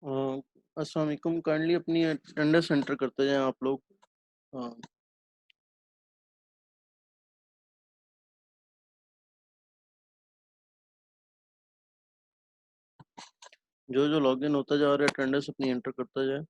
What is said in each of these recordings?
अस्सलाम वालेकुम। काइंडली अपनी अटेंडेंस एंटर करते जाएं आप लोग। अ, जो जो लॉगिन होता जा रहा है अटेंडेंस अपनी एंटर करता जाए।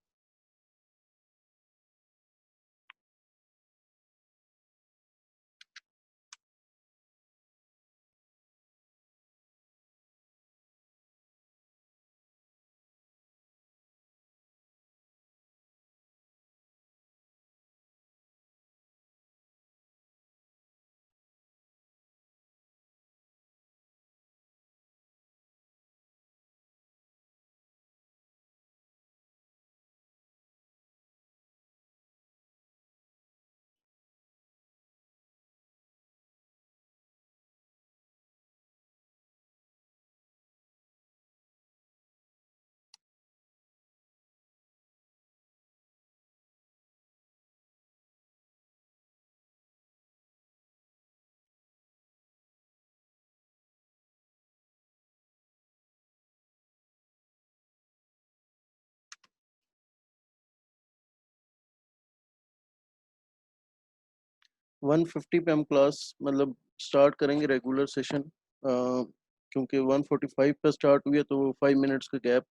वन फिफ्टी पे हम क्लास मतलब स्टार्ट करेंगे रेगुलर सेशन, क्योंकि 1:45 पे स्टार्ट हुई है तो 5 मिनट्स का गैप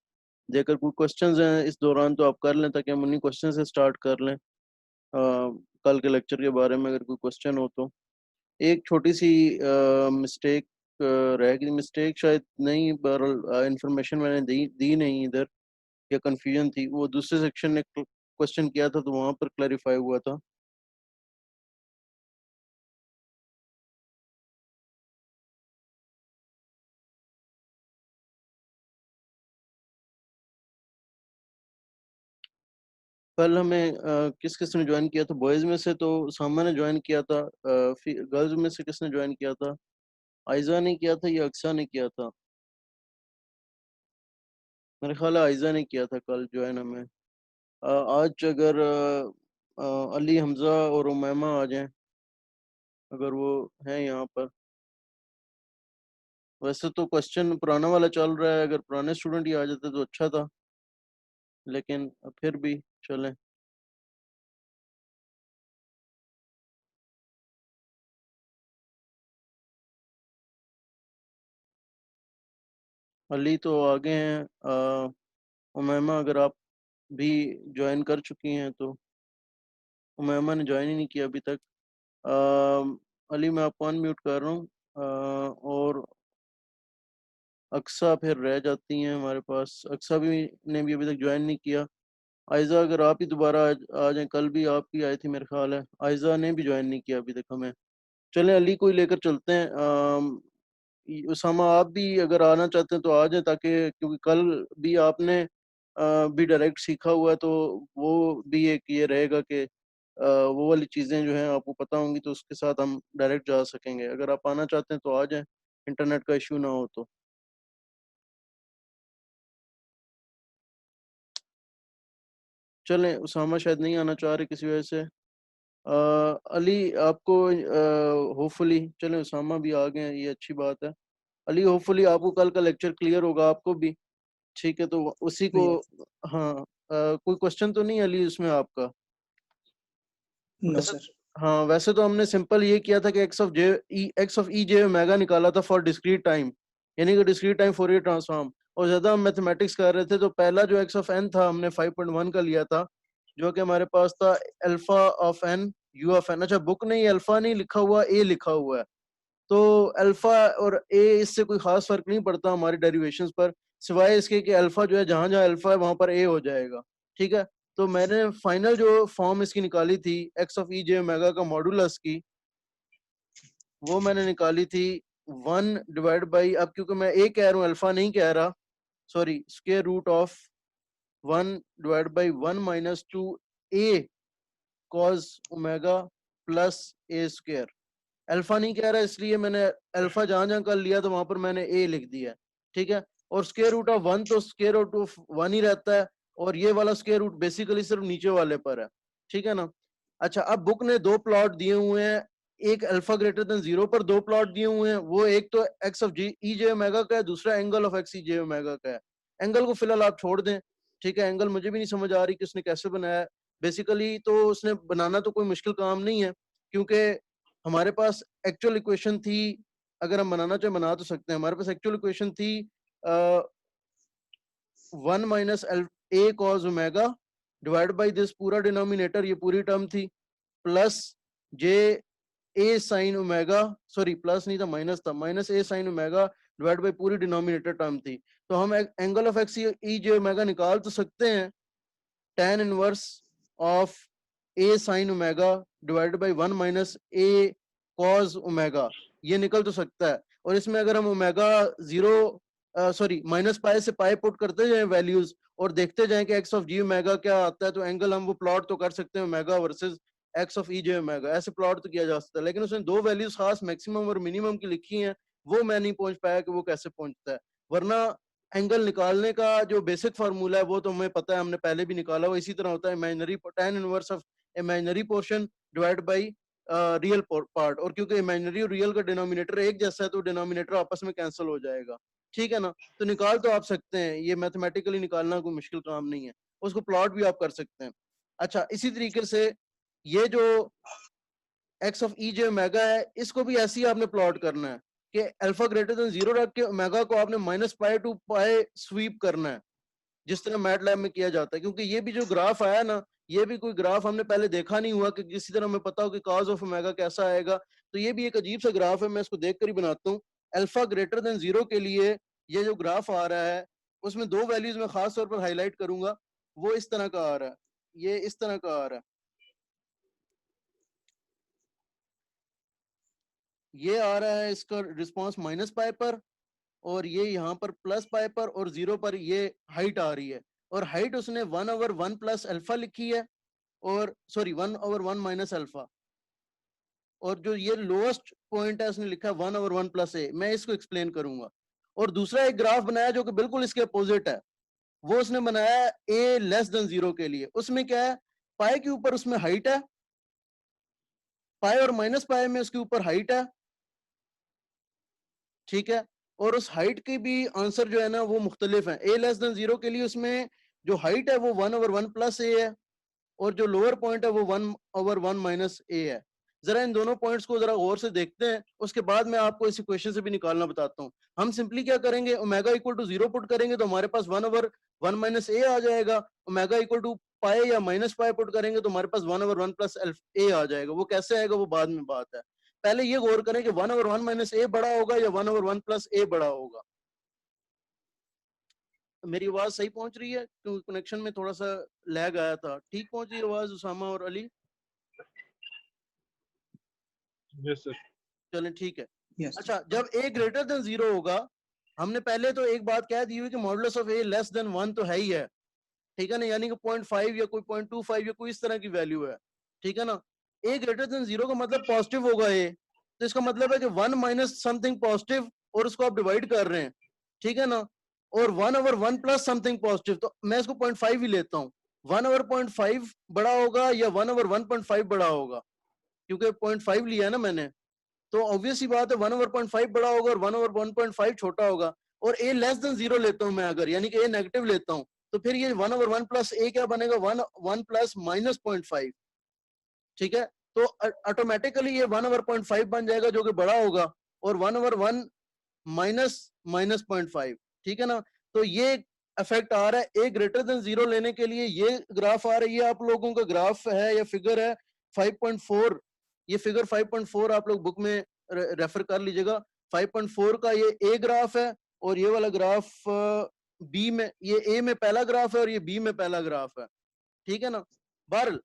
देकर कोई क्वेश्चंस हैं इस दौरान तो आप कर लें, ताकि हम उन्हीं क्वेश्चन से स्टार्ट कर लें। कल के लेक्चर के बारे में अगर कोई क्वेश्चन हो तो एक छोटी सी मिस्टेक रह गई। मिस्टेक शायद नहीं, बहरहाल इंफॉर्मेशन मैंने दी दी नहीं इधर, या कंफ्यूजन थी। वो दूसरे सेक्शन ने क्वेश्चन किया था तो वहां पर क्लैरिफाई हुआ था। कल हमें किस किस ने ज्वाइन किया था? बॉयज में से तो सामा ने ज्वाइन किया था। गर्ल्स में से किसने ज्वाइन किया था? आयजा ने किया था या अक्सा ने किया था? मेरे ख्याल है आयजा ने किया था कल ज्वाइन हमें। आज अगर अली, हमजा और उमैमा आ जाएं, अगर वो हैं यहाँ पर। वैसे तो क्वेश्चन पुराना वाला चल रहा है, अगर पुराने स्टूडेंट ही आ जाते तो अच्छा था, लेकिन फिर भी चलें। अली तो आगे हैं। उमैमा अगर आप भी ज्वाइन कर चुकी हैं तो। उमैमा ने ज्वाइन ही नहीं किया अभी तक। अली मैं आपको अनम्यूट कर रहा हूँ। और अक्सा फिर रह जाती हैं हमारे पास। अक्सा भी ने भी अभी तक ज्वाइन नहीं किया। आयजा अगर आप ही दोबारा आ जाएं, कल भी आप ही आई थी मेरे ख्याल है। आयजा ने भी ज्वाइन नहीं किया अभी तक हमें। चलें अली को ही लेकर चलते हैं। उसामा आप भी अगर आना चाहते हैं तो आ जाएं, ताकि क्योंकि कल भी आपने भी डायरेक्ट सीखा हुआ है तो वो भी एक ये रहेगा कि वो वाली चीज़ें जो हैं आपको पता होंगी, तो उसके साथ हम डायरेक्ट जा सकेंगे। अगर आप आना चाहते हैं तो आ जाएं, इंटरनेट का इशू ना हो तो। चलें, उसामा शायद नहीं आना चाह रहे किसी वजह से। अली आपको होपफुली, चलें उसामा भी आ गए हैं, ये अच्छी बात है। अली होपफुली आपको कल का लेक्चर क्लियर होगा, आपको भी। ठीक है, तो उसी को। Yes. हाँ। कोई क्वेश्चन तो नहीं अली उसमें आपका? No, वैसे sir. हाँ, वैसे तो हमने सिंपल ये किया था कि x of E J omega निकाला था फॉर डिस्क्रीट टाइम, यानी कि डिस्क्रीट टाइम फोरियर ट्रांसफॉर्म। और ज्यादा हम मैथमेटिक्स कर रहे थे तो पहला जो एक्स ऑफ एन था हमने 5.1 का लिया था, जो कि हमारे पास था alpha of n u of n. अच्छा, बुक नहीं अल्फा नहीं लिखा हुआ, ए लिखा हुआ है। तो अल्फा और ए इससे कोई खास फर्क नहीं पड़ता हमारी डेरिवेशंस पर, सिवाय इसके कि अल्फा जो है जहां जहां अल्फा है वहां पर ए हो जाएगा। ठीक है। तो मैंने फाइनल जो फॉर्म इसकी निकाली थी x of E J omega का मॉडुलस की, वो मैंने निकाली थी 1 डिवाइड बाई, अब क्योंकि मैं ए कह रहा हूँ अल्फा नहीं कह रहा, sorry, square root of 1/1 - 2 a cos omega plus a square. Alpha नहीं कह रहा इसलिए मैंने अल्फा जहां जहां कर लिया तो वहां पर मैंने ए लिख दिया। ठीक है। और स्क्वायर रूट ऑफ 1 तो स्क्वायर रूट ऑफ 1 ही रहता है, और ये वाला स्क्वायर रूट बेसिकली सिर्फ नीचे वाले पर है। ठीक है ना? अच्छा, अब बुक ने दो प्लॉट दिए हुए हैं, एक अल्फा ग्रेटर देन 0 पर दो प्लॉट दिए हुए हैं। वो एक तो x of g e J omega का है, दूसरा angle of x e J omega का है। एंगल को फिलहाल आप छोड़ दें। ठीक है, एंगल मुझे भी नहीं समझ आ रही कि उसने कैसे बनाया। बेसिकली तो उसने बनाना तो कोई मुश्किल काम नहीं है, क्योंकि हमारे पास एक्चुअल इक्वेशन थी, अगर हम बनाना चाहे बना तो सकते हैं। हमारे पास एक्चुअल इक्वेशन थी 1 minus L A cos omega divide by this पूरा डिनोमिनेटर, ये पूरी टर्म थी, प्लस जे ए साइन ओमेगा, सॉरी प्लस नहीं था, माइनस था, minus A sine omega divide by पूरी डिनोमिनेटर टर्म थी। तो हम angle of x e J omega निकाल तो सकते हैं, tan inverse of A sine omega divided by 1 minus A cos omega, ये निकल तो सकता है। और इसमें अगर हम omega zero sorry minus pi से पाई पुट करते जाएं वैल्यूज और देखते जाएं कि एक्स ऑफ जी ओमेगा क्या आता है, तो एंगल हम वो प्लॉट तो कर सकते हैं, omega versus x of E J omega, ऐसे प्लॉट तो किया जा सकता है। लेकिन उसने दो वैल्यूज खास मैक्सिमम और मिनिमम की लिखी हैं, वो मैं नहीं पहुंच पाया कि वो कैसे पहुंचता है। वरना एंगल निकालने का जो बेसिक फार्मूला है वो तो हमें पता है, हमने पहले भी निकाला हुआ, इसी तरह होता है imaginary tan inverse of imaginary portion divide by real part. और क्योंकि इमेजिनरी और रियल का डिनोमिनेटर एक जैसा है तो डिनोमिनेटर आपस में कैंसिल हो जाएगा, ठीक है ना। तो निकाल तो आप सकते हैं, ये मैथमेटिकली निकालना कोई मुश्किल काम नहीं है, उसको प्लॉट भी आप कर सकते हैं। अच्छा, इसी तरीके से ये जो x of E J omega है, इसको भी ऐसे ही आपने प्लॉट करना है कि अल्फा ग्रेटर देन जीरो रख के ओमेगा को आपने minus pi to pi sweep करना है, जिस तरह मैटलैब में किया जाता है। क्योंकि ये भी जो ग्राफ आया ना, ये भी कोई ग्राफ हमने पहले देखा नहीं हुआ कि किसी तरह हमें पता हो कि कॉज ऑफ ओमेगा कैसा आएगा। तो ये भी एक अजीब सा ग्राफ है, मैं इसको देख कर ही बनाता हूँ। अल्फा ग्रेटर देन जीरो के लिए ये जो ग्राफ आ रहा है, उसमें दो वैल्यूज में खास तौर पर हाईलाइट करूंगा। वो इस तरह का आ रहा है, ये इस तरह का आ रहा है, ये आ रहा है इसका रिस्पॉन्स माइनस पाई पर, और ये यहाँ पर प्लस पाई पर, और जीरो पर ये हाइट आ रही है। और हाइट उसने 1/1 प्लस अल्फा लिखी है, और सॉरी 1/1 माइनस अल्फा। और जो ये लोएस्ट पॉइंट है उसने लिखा है 1/1 प्लस ए, मैं इसको एक्सप्लेन करूंगा। और दूसरा एक ग्राफ बनाया जो कि बिल्कुल इसके अपोजिट है, वो उसने बनाया ए लेस देन जीरो के लिए। उसमें क्या है, पाई के ऊपर उसमें हाइट है, पाई और माइनस पाई में उसके ऊपर हाइट है, ठीक है। और उस हाइट की भी आंसर जो है ना वो मुख्तलिफ है। ए लेस देन जीरो के लिए उसमें जो हाइट है वो 1/1 प्लस ए है, और जो लोअर पॉइंट है वो 1/1 माइनस ए है। जरा इन दोनों पॉइंट्स को जरा गौर से देखते हैं, उसके बाद मैं आपको इस इक्वेशन से भी निकालना बताता हूँ। हम सिंपली क्या करेंगे, omega equal to zero put करेंगे तो हमारे पास 1/1 माइनस ए आ जाएगा। ओमेगा इक्वल टू पाई या माइनस पाई पुट करेंगे तो हमारे पास 1/1 प्लस ए आ जाएगा। वो कैसे आएगा वो बाद में बात है, पहले ये गौर करें कि 1/1 माइनस ए बड़ा होगा या 1/1 प्लस ए बड़ा होगा। मेरी आवाज सही पहुंच रही है, क्योंकि कनेक्शन में थोड़ा सा लैग आया था। ठीक पहुंच रही है आवाज उसामा और अली? Yes sir. चलें ठीक है। Yes. अच्छा, जब a ग्रेटर देन जीरो होगा, हमने पहले तो एक बात कह दी हुई कि modulus of a less than 1 तो है ही है, ठीक है ना, यानी कि 0.5 या कोई 0.25 या कोई इस तरह की वैल्यू है, ठीक है ना। a ग्रेटर देन जीरो का मतलब पॉजिटिव होगा a, तो इसका मतलब है कि 1 माइनस समथिंग पॉजिटिव और उसको आप डिवाइड कर रहे हैं, ठीक है ना। और 1/1 प्लस समथिंग पॉजिटिव, तो मैं इसको 0.5 ही लेता हूँ। 1/0.5 बड़ा होगा या 1/1.5 बड़ा होगा, क्योंकि 0.5 लिया है ना मैंने, तो ऑब्वियस ही बात है 1/0.5 बड़ा होगा और 1/1.5 छोटा होगा। और a लेस देन जीरो लेता हूं मैं अगर, यानी कि a नेगेटिव लेता हूं, तो फिर ये 1/1 प्लस a क्या बनेगा, 1 प्लस माइनस 0.5, ठीक है। तो ऑटोमेटिकली ये 1/0.5 बन जाएगा जो कि बड़ा होगा, और 1/1 माइनस माइनस 0.5, ठीक है ना। तो ये इफेक्ट आ रहा है a ग्रेटर देन जीरो लेने के लिए। ये ग्राफ आ रही है आप लोगों का, ग्राफ है या फिगर है 5.4, ये फिगर 5.4 आप लोग बुक में रेफर कर लीजिएगा। 5.4 का ये ए ग्राफ है, और ये वाला ग्राफ बी में, ये ए में पहला ग्राफ है और ये बी में पहला ग्राफ है, ठीक है ना। बहरल,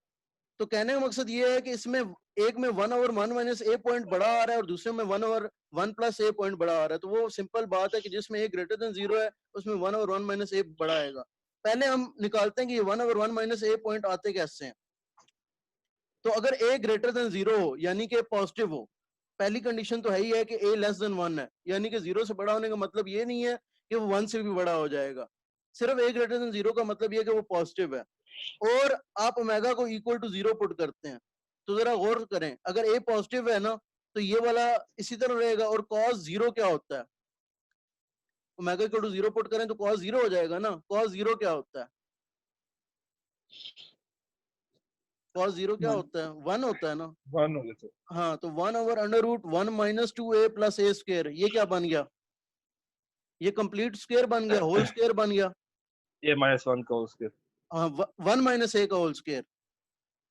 तो कहने का मकसद ये है कि इसमें एक में 1/1 माइनस ए पॉइंट बड़ा आ रहा है और दूसरे में 1/1 प्लस ए पॉइंट बड़ा आ रहा है। तो वो सिंपल बात है कि जिसमें ए ग्रेटर देन जीरो है उसमें 1/1 माइनस ए बड़ा आएगा। पहले हम निकालते हैं कि ये 1/1 माइनस ए पॉइंट आते कैसे हैं। तो अगर a ग्रेटर देन जीरो हो, यानी कि पॉजिटिव हो, पहली कंडीशन तो है ही है कि a लेस देन 1 है, यानी कि जीरो से बड़ा होने का मतलब ये नहीं है कि वो 1 से भी बड़ा हो जाएगा। सिर्फ a ग्रेटर देन जीरो का मतलब ये है कि वो पॉजिटिव है, और आप ओमेगा को इक्वल टू जीरो पुट करते हैं। तो जरा गौर करें, अगर a पॉजिटिव है ना तो ये वाला इसी तरह रहेगा। और कॉस जीरो क्या होता है, omega equal to zero put करें तो कॉस जीरो हो जाएगा ना। कॉस जीरो क्या होता है, cos 0 क्या One. होता है? 1 होता है ना? 1 हो गया सर। हाँ, तो 1 over under root 1 minus 2a plus a square, ये क्या बन गया? ये कंप्लीट स्क्वायर बन गया, होल स्क्वायर बन गया। ये -1 का उसके हाँ, 1 माइनस a का होल स्क्वायर,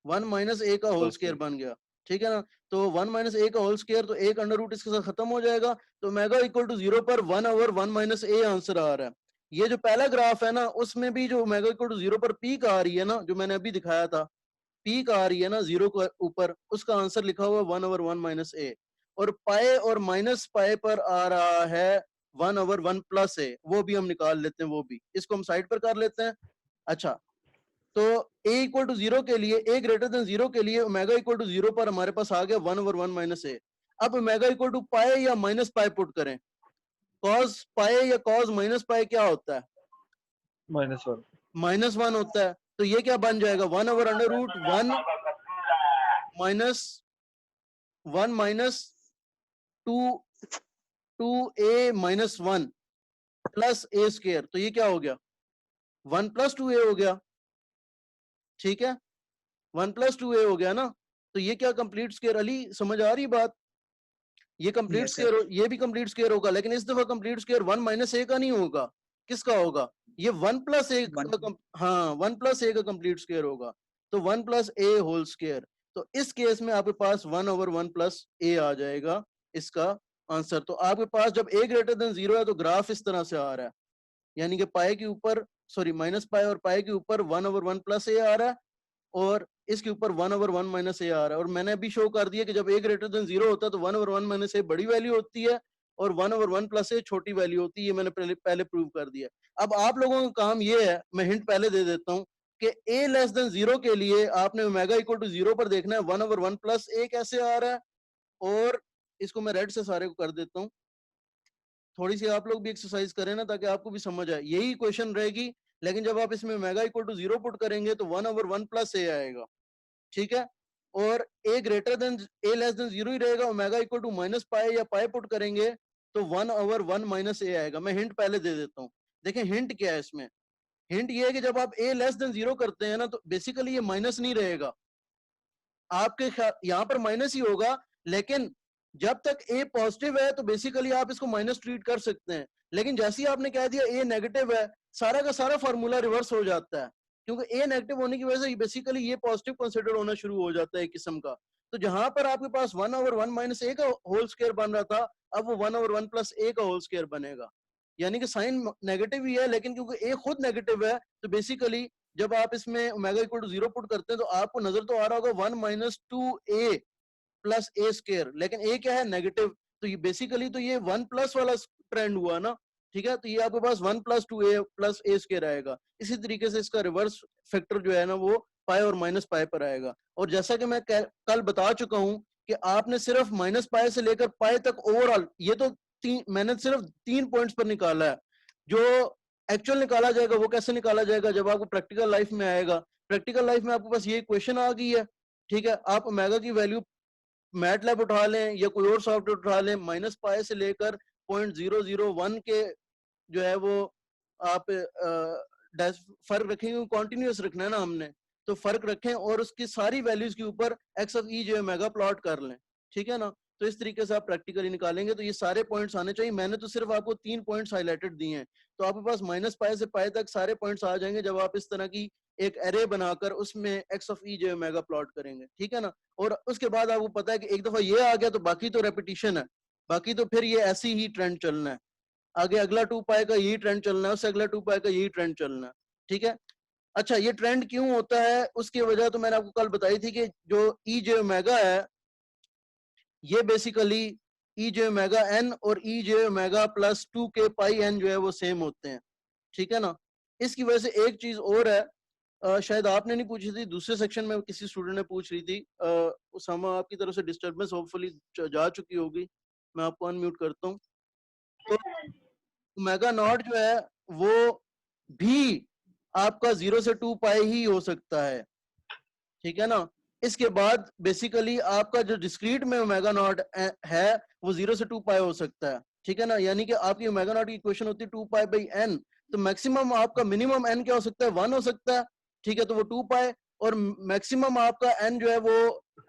1 माइनस a का होल होल स्क्वायर स्क्वायर। बन गया, ठीक है ना? तो 1 माइनस a का होल स्क्वायर, तो एक अंडर रूट इसके साथ खत्म हो जाएगा, तो ओमेगा इक्वल टू 0 पर 1 ओवर 1 माइनस a आंसर आ रहा है। ये जो पहला ग्राफ है ना, उसमें भी जो ओमेगा इक्वल टू 0 पर पीक आ रही है ना, जो मैंने अभी दिखाया था, पीक आ रही है ना 0 के ऊपर, उसका आंसर लिखा हुआ 1 ओवर 1 माइनस a, और पाए और माइनस पाए पर आ रहा है 1 ओवर 1 प्लस a, वो भी हम निकाल लेते हैं, वो भी इसको हम साइड पर कर लेते हैं। अच्छा, तो a इक्वल टू 0 के लिए, a ग्रेटर देन 0 के लिए ओमेगा इक्वल टू 0 पर हमारे पास आ गया 1 ओवर 1 माइनस a। अब ओमेगा इक्वल टू पाए या माइनस पाए पुट करें, कॉस पाए या कॉस माइनस पाए क्या होता है? -1 -1 होता है, तो ये क्या बन जाएगा? 1 over under root 1 minus 1 minus 2a minus 1 plus a square, तो ये क्या हो गया? 1 प्लस 2a हो गया, ठीक है? 1 प्लस 2a हो गया ना? तो ये क्या कंप्लीट स्क्वायर? अली समझ आ रही बात? ये कंप्लीट Yes, sir. स्क्वायर, ये भी कंप्लीट स्क्वायर होगा, लेकिन इस दफा कंप्लीट स्क्वायर 1 माइनस a का नहीं होगा, किसका होगा? ये 1 प्लस a One. का हाँ 1 प्लस a का कंप्लीट स्क्वायर होगा, तो 1 प्लस a होल स्क्वायर। तो इस केस में आपके पास 1 ओवर 1 प्लस a आ जाएगा इसका आंसर। तो आपके पास जब a ग्रेटर देन 0 है तो ग्राफ इस तरह से आ रहा है, यानी कि पाए के ऊपर, सॉरी माइनस पाए और पाए के ऊपर 1 ओवर 1 प्लस a आ रहा है, और इसके ऊपर 1 ओवर 1 माइनस ए आ रहा है। और मैंने अभी शो कर दिया कि जब a ग्रेटर देन 0 होता है तो 1 ओवर 1 माइनस ए बड़ी वैल्यू होती है और 1 ओवर 1 प्लस ए छोटी वैल्यू होती है, ये मैंने पहले प्रूव कर दिया। अब आप लोगों का काम ये है, मैं हिंट पहले दे देता हूँ कि a लेस देन 0 के लिए आपने ओमेगा इक्वल टू 0 पर देखना है 1 ओवर 1 प्लस ए कैसे आ रहा है, और इसको मैं रेड से सारे को कर देता हूँ। थोड़ी सी आप लोग भी एक्सरसाइज करें ना, ताकि आपको भी समझ आए, यही क्वेश्चन रहेगी, लेकिन जब आप इसमें ओमेगा इक्वल टू 0 पुट करेंगे तो 1 ओवर 1 प्लस ए आएगा, ठीक है? और a greater than a less than 0 ही रहेगा, ओमेगा इक्वल टू माइनस पाए या पाए पुट करेंगे तो 1 ओवर 1 माइनस a आएगा। मैं हिंट पहले दे देता हूँ। देखें हिंट क्या है इसमें, हिंट ये है कि जब आप a लेस देन 0 करते हैं ना, तो बेसिकली ये माइनस नहीं रहेगा, आपके यहाँ पर माइनस ही होगा, लेकिन जब तक a पॉजिटिव है तो बेसिकली आप इसको माइनस ट्रीट कर सकते हैं, लेकिन जैसे ही आपने कह दिया a नेगेटिव है, सारा का सारा फॉर्मूला रिवर्स हो जाता है, क्योंकि a नेगेटिव होने की वजह से बेसिकली ये पॉजिटिव कंसिडर होना शुरू हो जाता है एक किस्म का। तो जहां पर आपके पास 1 ओवर 1 माइनस a का होल स्क्वायर बन रहा था, अब वो 1 ओवर 1 प्लस a का होल स्क्वायर बनेगा, यानी कि साइन नेगेटिव ही है, लेकिन क्योंकि a खुद नेगेटिव है तो बेसिकली जब आप इसमें ओमेगा इक्वल टू 0 पुट करते हैं तो आपको नजर तो आ रहा होगा 1 minus 2a plus a square, लेकिन ए क्या है? नेगेटिव। तो ये बेसिकली तो ये 1 प्लस वाला ट्रेंड हुआ ना, ठीक है? तो ये आपके पास 1 plus 2a plus a square आएगा। इसी तरीके से इसका रिवर्स फैक्टर जो है ना, वो पाए और माइनस पाए पर आएगा। और जैसा कि मैं कल बता चुका हूं कि आपने सिर्फ माइनस पाए से लेकर पाए तक ओवरऑल, ये तो मैंने सिर्फ 3 पॉइंट्स पर निकाला है। जो एक्चुअल निकाला जाएगा वो कैसे निकाला जाएगा, जब आपको प्रैक्टिकल लाइफ में आएगा। प्रैक्टिकल लाइफ में आपके पास ये क्वेश्चन आ गई है, ठीक है? आप ओमेगा की वैल्यू मैटलैब उठा लें या कोई और सॉफ्टवेयर उठा लें, माइनस पाए से लेकर 0.001 के जो है वो आप फर्क रखेंगे, कॉन्टिन्यूस रखना है ना हमने, तो फर्क रखें और उसकी सारी वैल्यूज के ऊपर एक्स ऑफ ई जो है मेगा प्लॉट कर लें, ठीक है ना? तो इस तरीके से आप प्रैक्टिकली निकालेंगे तो ये सारे पॉइंट्स आने चाहिए। मैंने तो सिर्फ आपको 3 पॉइंट्स हाईलाइटेड दिए हैं, तो आपके पास माइनस पाए से पाए तक सारे पॉइंट्स आ जाएंगे जब आप इस तरह की एक एरे बनाकर उसमें एक्स ऑफ ई जो है मेगा प्लॉट करेंगे, ठीक है ना? और उसके बाद आपको पता है कि एक दफा ये आ गया तो बाकी तो रेपिटेशन है, बाकी तो फिर ये ऐसी ही ट्रेंड चलना है, आगे अगला 2 पाए का यही ट्रेंड चलना है, उससे अगला 2 पाए का यही ट्रेंड चलना है, ठीक है? अच्छा, ये ट्रेंड क्यों होता है उसकी वजह तो मैंने आपको कल बताई थी कि जो ई जे ओमेगा है, ये बेसिकली ई जे ओमेगा एन और ई जे ओमेगा प्लस 2 के पाई एन जो है वो सेम होते हैं, ठीक है ना? इसकी वजह से एक चीज और है, शायद आपने नहीं पूछी थी, दूसरे सेक्शन में किसी स्टूडेंट ने पूछ रही थी, उसामा आपकी तरफ से डिस्टर्बेंस होपफुली जा चुकी होगी, मैं आपको अनम्यूट करता हूँ। तो ओमेगा नॉट जो है वो भी आपका 0 से 2 पाई ही हो सकता है, ठीक है ना? इसके बाद बेसिकली आपका जो डिस्क्रीट में ओमेगा नॉट है वो 0 से 2 पाई हो सकता है, ठीक है ना? यानी कि आपकी ओमेगा नॉट की इक्वेशन होती है 2 पाई बाई एन, तो मैक्सिमम आपका मिनिमम एन क्या हो सकता है? 1 हो सकता है, ठीक है, तो वो 2 पाई, और मैक्सिमम आपका n जो है वो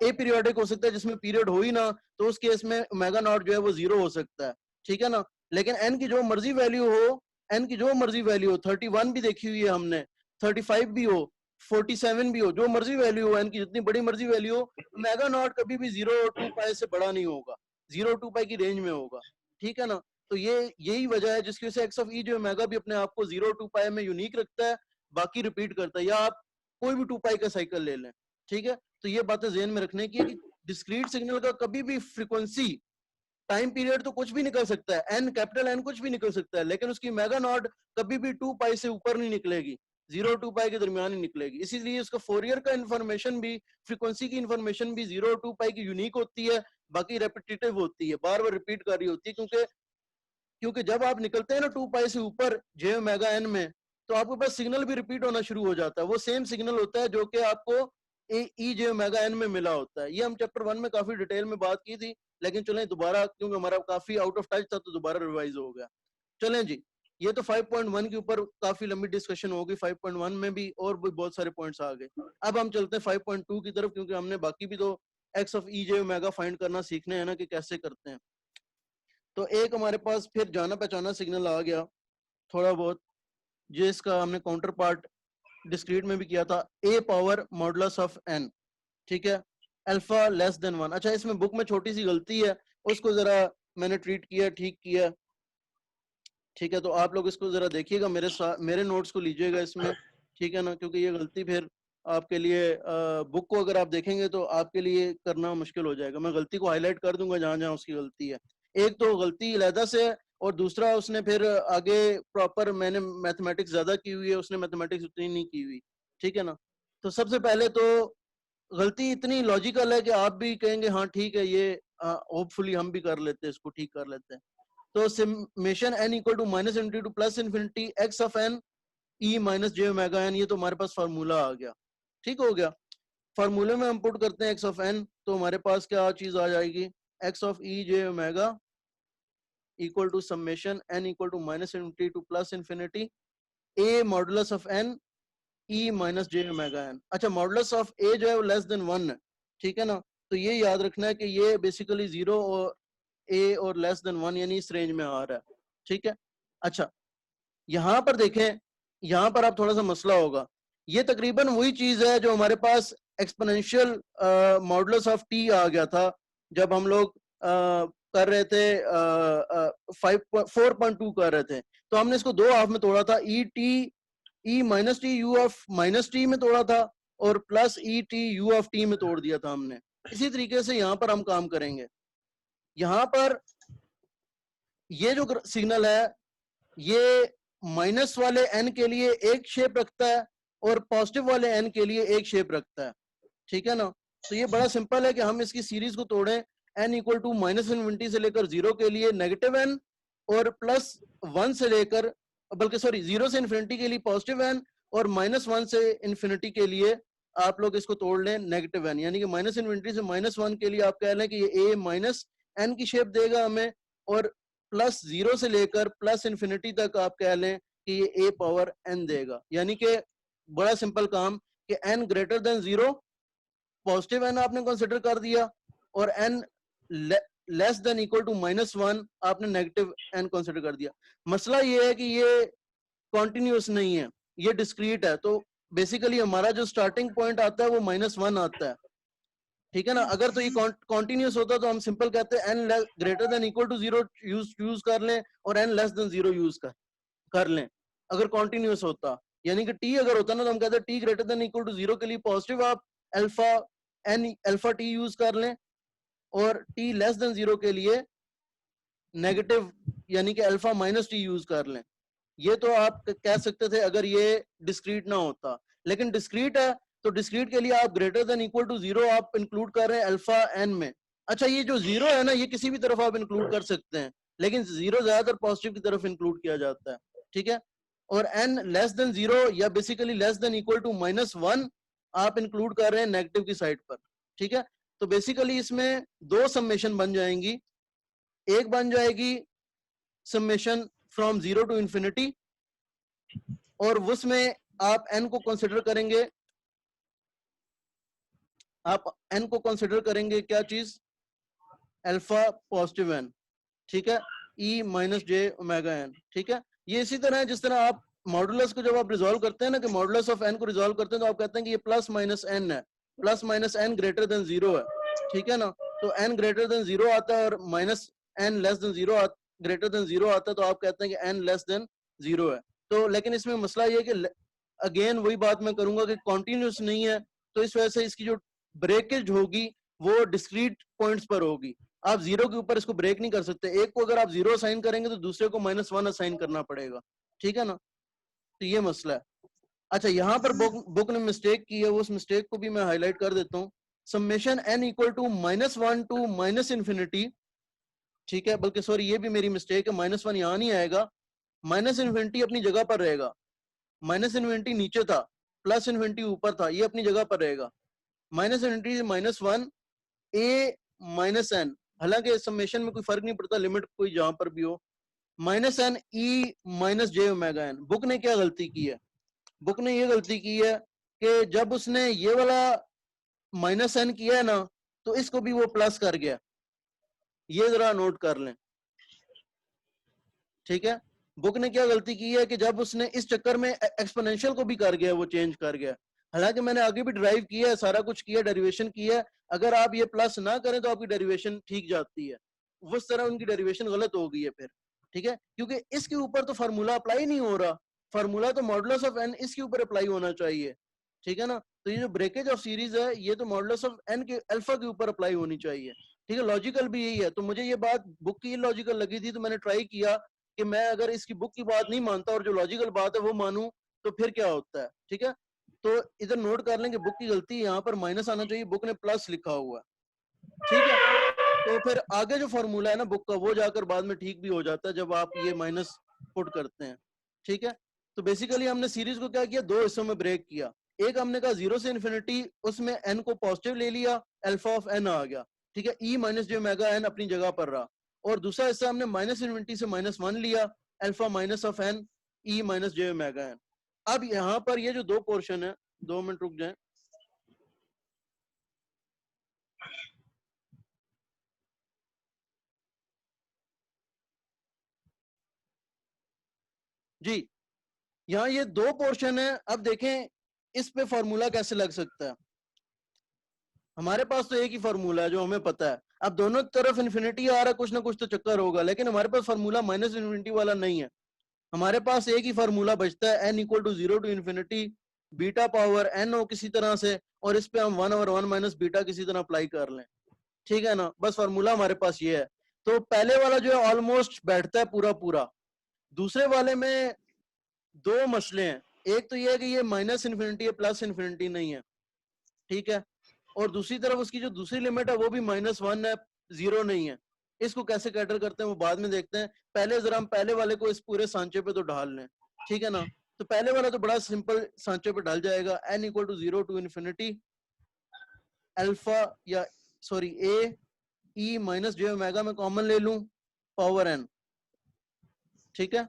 ए पीरियोडिक हो सकता है जिसमें पीरियड हो ही ना, तो उस केस में ओमेगा नॉट जो है वो 0 हो सकता है, ठीक है ना। लेकिन n की जो मर्जी वैल्यू हो, n की जो मर्जी वैल्यू हो, 31 भी देखी हुई है हमने, 35 भी हो, 47 भी हो, जो मर्जी वैल्यू हो, n की जितनी बड़ी मर्जी वैल्यू हो, ओमेगा नॉट कभी भी 0 और 2 पाई से बड़ा नहीं होगा, 0 2 पाई की रेंज में होगा, ठीक है ना। तो ये यही वजह है जिसकी वजह से एक्स ऑफ ई जो ओमेगा भी अपने आप को 0 2 पाई में यूनिक रखता है, बाकी रिपीट करता है, या आप कोई भी 2 पाई का साइकिल ले लें, ठीक है। तो ये बातें ज़हन में रखने की है कि डिस्क्रीट सिग्नल का कभी भी फ्रीक्वेंसी, टाइम पीरियड तो कुछ भी निकल सकता है, एन कैपिटल एन कुछ भी निकल सकता है, लेकिन उसकी मेगा नॉट कभी भी 2 पाई से ऊपर नहीं निकलेगी, 0 2 पाई के दरमियान ही निकलेगी। इसीलिए इसका फोरियर का इंफॉर्मेशन भी, फ्रीक्वेंसी की इंफॉर्मेशन भी 0 2 पाई की यूनिक होती है, बाकी रेपिटेटिव होती है, बार बार रिपीट कर रही होती है, क्योंकि जब आप निकलते हैं ना 2 पाई से ऊपर जे ओमेगा एन में, तो आपके पास सिग्नल भी रिपीट होना शुरू हो जाता है, वो सेम सिग्नल होता है जो कि आपको ई जे ओमेगा एन में मिला होता है। ये हम चैप्टर 1 में काफी डिटेल में बात की थी, लेकिन चलें दोबारा, क्योंकि हमारा काफी आउट ऑफ टच था तो दोबारा रिवाइज हो गया। चलें जी, ये तो 5.1 के ऊपर काफी लंबी डिस्कशन होगी, 5.1 में भी और भी बहुत सारे पॉइंट्स आ गए। अब हम चलते हैं 5.2 की तरफ, क्योंकि हमने बाकी भी तो x of E J omega find करना सीखने हैं ना कि कैसे करते हैं। तो एक हमारे पास फिर जाना पहचाना सिग्नल आ गया थोड़ा बहुत, जिसका हमने काउंटर पार्ट डिस्क्रीट में भी किया था, ए पावर मॉडुलस ऑफ एन, ठीक है, अल्फा लेस देन 1। अच्छा, इसमें बुक में छोटी सी गलती है, उसको जरा मैंने ट्रीट किया, ठीक किया, ठीक है। तो आप लोग इसको जरा देखिएगा, मेरे नोट्स को लीजिएगा इसमें, ठीक है ना, क्योंकि ये गलती फिर आपके लिए बुक को अगर आप देखेंगे तो आपके लिए करना मुश्किल हो जाएगा। मैं गलती को हाईलाइट कर दूंगा जहां जहां उसकी गलती है। एक तो गलती अलहदा से है, और दूसरा उसने फिर आगे प्रॉपर, मैंने मैथमेटिक्स ज्यादा की हुई है, उसने मैथमेटिक्स उतनी नहीं की हुई, ठीक है ना। तो सबसे पहले तो गलती इतनी लॉजिकल है कि आप भी कहेंगे हाँ ठीक है, ये होपफुली हम भी कर लेते हैं, इसको ठीक कर लेते हैं। तो summation n equal to minus infinity to plus infinity x of n e minus J omega n, ये तो हमारे पास फार्मूला आ गया, ठीक हो गया। फार्मूले में हम पुट करते हैं एक्स ऑफ एन, तो हमारे पास क्या चीज आ जाएगी, x of E J omega equal to summation n equal to minus infinity to plus infinity a modulus of n e minus J omega n. अच्छा, मॉडुलस ऑफ ए जो है वो लेस देन 1 है, ठीक है ना। तो ये याद रखना है कि ये बेसिकली 0 और ए और लेस देन 1 यानी इस रेंज में आ रहा है, ठीक है। अच्छा, यहां पर देखें, यहां पर आप थोड़ा सा मसला होगा, ये तकरीबन वही चीज है जो हमारे पास एक्सपोनेंशियल मॉडुलस ऑफ टी आ गया था जब हम लोग कर रहे थे 4.2 कर रहे थे, तो हमने इसको दो हाफ में तोड़ा था, E T E minus T U of minus T में तोड़ा था, और plus E T U of T में तोड़ दिया था हमने। इसी तरीके से यहाँ पर हम काम करेंगे। यहाँ पर ये जो सिग्नल है, ये माइनस वाले एन के लिए एक शेप रखता है और पॉजिटिव वाले एन के लिए एक शेप रखता है, ठीक है ना। तो ये बड़ा सिंपल है कि हम इसकी सीरीज को तोड़ें, n equal to minus infinity से लेकर 0 के लिए नेगेटिव एन, और प्लस 1 से लेकर, बल्कि सॉरी 0 से इन्फिनिटी के लिए पॉजिटिव एन, और -1 से इन्फिनिटी के लिए आप लोग इसको तोड़ लें नेगेटिव एन, यानी कि माइनस इन्फिनिटी से -1 के लिए आप कह लें कि ये ए माइनस एन की शेप देगा हमें, और प्लस 0 से लेकर प्लस इन्फिनिटी तक आप कह लें कि ये ए पावर एन देगा। यानी कि बड़ा सिंपल काम कि n greater than 0 positive n आपने कंसिडर कर दिया, और n less than equal to -1 आपने नेगेटिव एन कंसिडर कर दिया। मसला ये है कि ये कॉन्टिन्यूस नहीं है, ये डिस्क्रीट है, तो बेसिकली हमारा जो स्टार्टिंग पॉइंट आता है वो -1 आता है, ठीक है ना। अगर तो ये कॉन्टिन्यूस होता तो हम सिंपल कहते हैं n greater than equal to 0 use कर लें और एन लेस देन 0 यूज कर लें, अगर कॉन्टिन्यूस होता। यानी कि टी अगर होता ना तो हम कहते हैं t greater than equal to 0 के लिए पॉजिटिव आप alpha n alpha t use कर लें, और टी लेस देन 0 के लिए नेगेटिव यानी कि अल्फा माइनस टी यूज कर लें। ये तो आप कह सकते थे अगर ये डिस्क्रीट ना होता, लेकिन डिस्क्रीट है तो डिस्क्रीट के लिए आप ग्रेटर देन इक्वल टू 0 आप इंक्लूड कर रहे हैं अल्फा एन में। अच्छा, ये जो 0 है ना, ये किसी भी तरफ आप इंक्लूड कर सकते हैं, लेकिन 0 ज्यादातर पॉजिटिव की तरफ इंक्लूड किया जाता है, ठीक है। और एन लेस देन 0 या basically less than equal to -1 आप इंक्लूड कर रहे हैं नेगेटिव की साइड पर, ठीक है। तो बेसिकली इसमें दो समेशन बन जाएंगी, एक बन जाएगी समेशन फ्रॉम 0 टू इंफिनिटी, और उसमें आप n को कंसिडर करेंगे, आप n को कंसिडर करेंगे क्या चीज, अल्फा पॉजिटिव n, ठीक है, e माइनस जे ओमेगा n, ठीक है। ये इसी तरह है जिस तरह आप मॉडुलस को जब आप रिजॉल्व करते हैं ना, कि मॉडुलस ऑफ n को रिजॉल्व करते हैं तो आप कहते हैं कि ये प्लस माइनस n है, plus minus n greater than 0 है, ठीक है ना। तो n ग्रेटर देन 0 आता है और minus n less than 0 greater than 0 आता है, तो आप कहते हैं कि n लेस देन 0 है। तो लेकिन इसमें मसला ये है कि अगेन वही बात मैं करूंगा कि कॉन्टिन्यूस नहीं है, तो इस वजह से इसकी जो ब्रेकेज होगी वो डिस्क्रीट पॉइंट्स पर होगी। आप 0 के ऊपर इसको ब्रेक नहीं कर सकते, एक को अगर आप 0 असाइन करेंगे तो दूसरे को -1 असाइन करना पड़ेगा, ठीक है ना। तो ये मसला है। अच्छा, यहाँ पर बुक ने मिस्टेक की है, उस मिस्टेक को भी मैं हाईलाइट कर देता हूँ। Summation n equal to -1 to minus infinity, ठीक है, बल्कि सॉरी ये भी मेरी मिस्टेक है, -1 यहाँ नहीं आएगा, माइनस इन्फिनिटी अपनी जगह पर रहेगा, माइनस इन्फिनिटी नीचे था, प्लस इन्फिनिटी ऊपर था, ये अपनी जगह पर रहेगा, minus infinity -1 a minus n, हालांकि समेशन में कोई फर्क नहीं पड़ता, लिमिट कोई जहां पर भी हो, -n e माइनस जे ओमेगा n। बुक ने क्या गलती की है, बुक ने ये गलती की है कि जब उसने ये वाला -n किया है ना, तो इसको भी वो प्लस कर गया, ये जरा नोट कर लें, ठीक है। बुक ने क्या गलती की है कि जब उसने इस चक्कर में एक्सपोनेंशियल को भी कर गया, वो चेंज कर गया, हालांकि मैंने आगे भी ड्राइव किया है, सारा कुछ किया, डेरिवेशन किया है, अगर आप ये प्लस ना करें तो आपकी डेरिवेशन ठीक जाती है, उस तरह उनकी डेरिवेशन गलत हो गई है फिर, ठीक है, क्योंकि इसके ऊपर तो फार्मूला अप्लाई नहीं हो रहा, फार्मूला तो मॉडुलस ऑफ n इसके ऊपर अप्लाई होना चाहिए, ठीक है ना। तो ये जो ब्रेकेज ऑफ सीरीज है ये तो मॉडुलस ऑफ n के अल्फा के ऊपर अप्लाई होनी चाहिए, ठीक है, लॉजिकल भी यही है। तो मुझे ये बात बुक की लॉजिकल लगी थी, तो मैंने ट्राई किया कि मैं अगर इसकी बुक की बात नहीं मानता और जो लॉजिकल बात है वो मानूं तो फिर क्या होता है, ठीक है। तो इधर नोट कर लें कि बुक की गलती, यहाँ पर माइनस आना चाहिए, बुक ने प्लस लिखा हुआ है, ठीक है। तो फिर आगे जो फॉर्मूला है ना बुक का, वो जाकर बाद में ठीक भी हो जाता है जब आप ये माइनस पुट करते हैं, ठीक है। तो बेसिकली हमने सीरीज को क्या किया, दो हिस्सों में ब्रेक किया, एक हमने कहा 0 से इन्फिनिटी, उसमें n को पॉजिटिव ले लिया, अल्फा ऑफ n आ गया, ठीक है, e माइनस जे ओमेगा n अपनी जगह पर रहा, और दूसरा हिस्सा हमने माइनस इन्फिनिटी से -1 लिया, alpha minus of n e minus J omega n। अब यहाँ पर ये जो दो पोर्शन है, 2 मिनट रुक जाएं, जी, यहाँ ये दो पोर्शन है। अब देखें इस पे फॉर्मूला कैसे लग सकता है, हमारे पास तो एक ही फॉर्मूला है जो हमें पता है, अब दोनों तरफ इन्फिनिटी आ रहा है, कुछ ना कुछ तो चक्कर होगा, लेकिन हमारे पास फॉर्मूला माइनस इन्फिनिटी वाला नहीं है, हमारे पास एक ही फॉर्मूला बचता है, n equal to 0 to infinity beta power n हो किसी तरह से, और इस पे हम 1/1 माइनस बीटा किसी तरह अप्लाई कर लें, ठीक है ना, बस फॉर्मूला हमारे पास ये है। तो पहले वाला जो है ऑलमोस्ट बैठता है पूरा पूरा, दूसरे वाले में दो मसले हैं, एक तो ये है कि ये माइनस इन्फिनिटी है, प्लस इन्फिनिटी नहीं है, ठीक है, और दूसरी तरफ उसकी जो दूसरी लिमिट है वो भी -1 है, 0 नहीं है। इसको कैसे कैटर करते हैं वो बाद में देखते हैं, पहले जरा हम पहले वाले को इस पूरे सांचे पे तो ढाल लें, ठीक है ना। तो पहले वाला तो बड़ा सिंपल सांचे पे ढल जाएगा, n equal to 0 to infinity alpha या sorry a e minus J omega में कॉमन ले लूं पावर n, ठीक है।